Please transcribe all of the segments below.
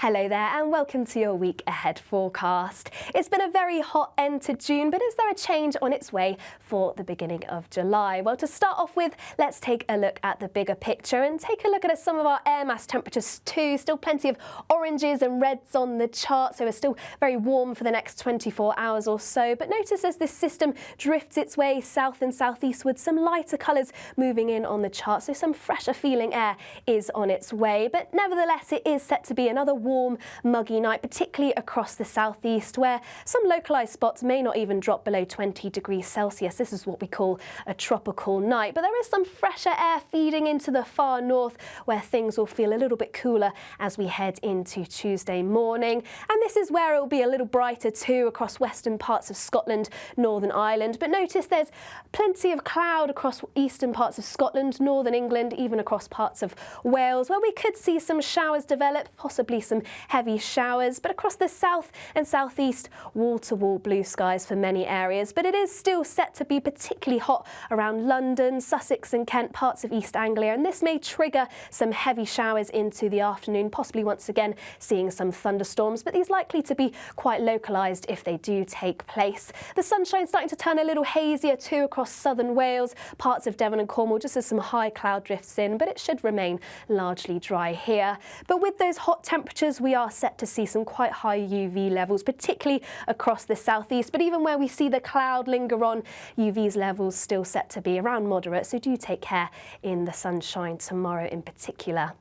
Hello there and welcome to your week ahead forecast. It's been a very hot end to June, but is there a change on its way for the beginning of July? Well, to start off with, let's take a look at the bigger picture and take a look at some of our air mass temperatures too. Still plenty of oranges and reds on the chart, so we're still very warm for the next 24 hours or so. But notice as this system drifts its way south and southeastward, some lighter colours moving in on the chart, so some fresher feeling air is on its way. But nevertheless, it is set to be another warm, muggy night, particularly across the southeast, where some localised spots may not even drop below 20 degrees Celsius. This is what we call a tropical night. But there is some fresher air feeding into the far north, where things will feel a little bit cooler as we head into Tuesday morning. And this is where it will be a little brighter too across western parts of Scotland, Northern Ireland. But notice there's plenty of cloud across eastern parts of Scotland, Northern England, even across parts of Wales, where we could see some showers develop, possibly some heavy showers, but across the south and southeast, wall-to-wall blue skies for many areas. But it is still set to be particularly hot around London, Sussex and Kent, parts of East Anglia, and this may trigger some heavy showers into the afternoon, possibly once again seeing some thunderstorms, but these likely to be quite localised if they do take place. The sunshine starting to turn a little hazier too across southern Wales, parts of Devon and Cornwall, just as some high cloud drifts in, but it should remain largely dry here. But with those hot temperatures, we are set to see some quite high UV levels, particularly across the southeast. But even where we see the cloud linger on, UV's levels still set to be around moderate, so do take care in the sunshine tomorrow in particular.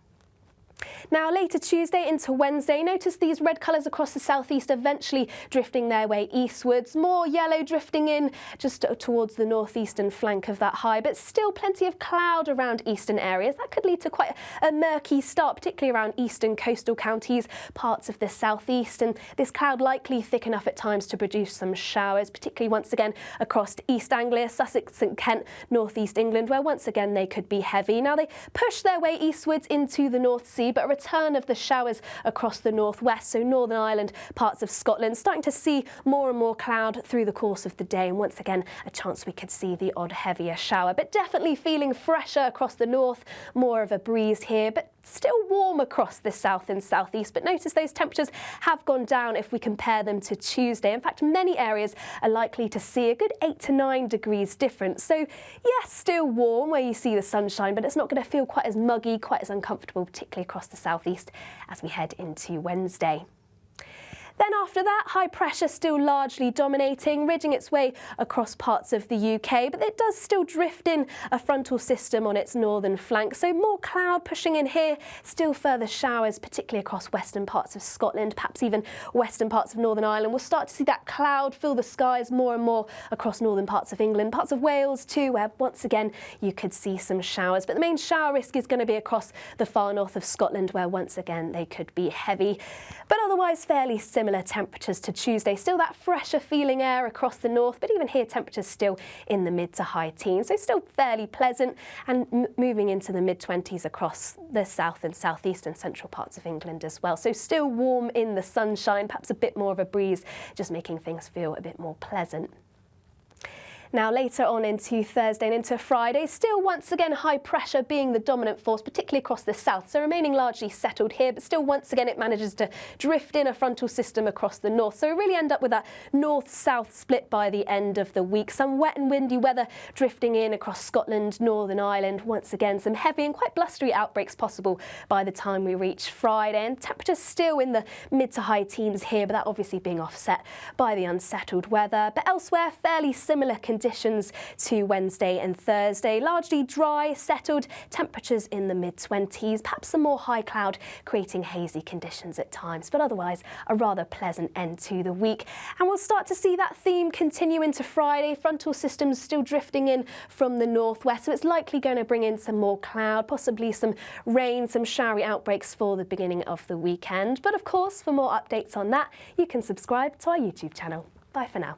Now later Tuesday into Wednesday, notice these red colours across the southeast eventually drifting their way eastwards, more yellow drifting in just towards the northeastern flank of that high, but still plenty of cloud around eastern areas. That could lead to quite a murky start, particularly around eastern coastal counties, parts of the southeast, and this cloud likely thick enough at times to produce some showers, particularly once again across East Anglia, Sussex and Kent, northeast England, where once again they could be heavy. Now they push their way eastwards into the North Sea, but a return of the showers across the northwest, so Northern Ireland, parts of Scotland, starting to see more and more cloud through the course of the day, and once again a chance we could see the odd heavier shower. But definitely feeling fresher across the north, more of a breeze here, but still warm across the south and southeast. But notice those temperatures have gone down if we compare them to Tuesday. In fact, many areas are likely to see a good 8 to 9 degrees difference. So yes, still warm where you see the sunshine, but it's not going to feel quite as muggy, quite as uncomfortable, particularly across the southeast as we head into Wednesday. Then after that, high pressure still largely dominating, ridging its way across parts of the UK, but it does still drift in a frontal system on its northern flank, so more cloud pushing in here, still further showers, particularly across western parts of Scotland, perhaps even western parts of Northern Ireland. We'll start to see that cloud fill the skies more and more across northern parts of England, parts of Wales too, where once again you could see some showers. But the main shower risk is going to be across the far north of Scotland, where once again they could be heavy. But otherwise fairly similar temperatures to Tuesday. Still that fresher feeling air across the north, but even here temperatures still in the mid to high teens, so still fairly pleasant, and moving into the mid-20s across the south and southeast and central parts of England as well. So still warm in the sunshine, perhaps a bit more of a breeze, just making things feel a bit more pleasant. Now later on into Thursday and into Friday, still once again high pressure being the dominant force, particularly across the south, so remaining largely settled here, but still once again it manages to drift in a frontal system across the north. So we really end up with that north-south split by the end of the week. Some wet and windy weather drifting in across Scotland, Northern Ireland. Once again, some heavy and quite blustery outbreaks possible by the time we reach Friday, and temperatures still in the mid to high teens here, but that obviously being offset by the unsettled weather. But elsewhere, fairly similar conditions to Wednesday and Thursday. Largely dry, settled, temperatures in the mid-20s, perhaps some more high cloud creating hazy conditions at times, but otherwise a rather pleasant end to the week. And we'll start to see that theme continue into Friday. Frontal systems still drifting in from the northwest, so it's likely going to bring in some more cloud, possibly some rain, some showery outbreaks for the beginning of the weekend. But of course, for more updates on that, you can subscribe to our YouTube channel. Bye for now.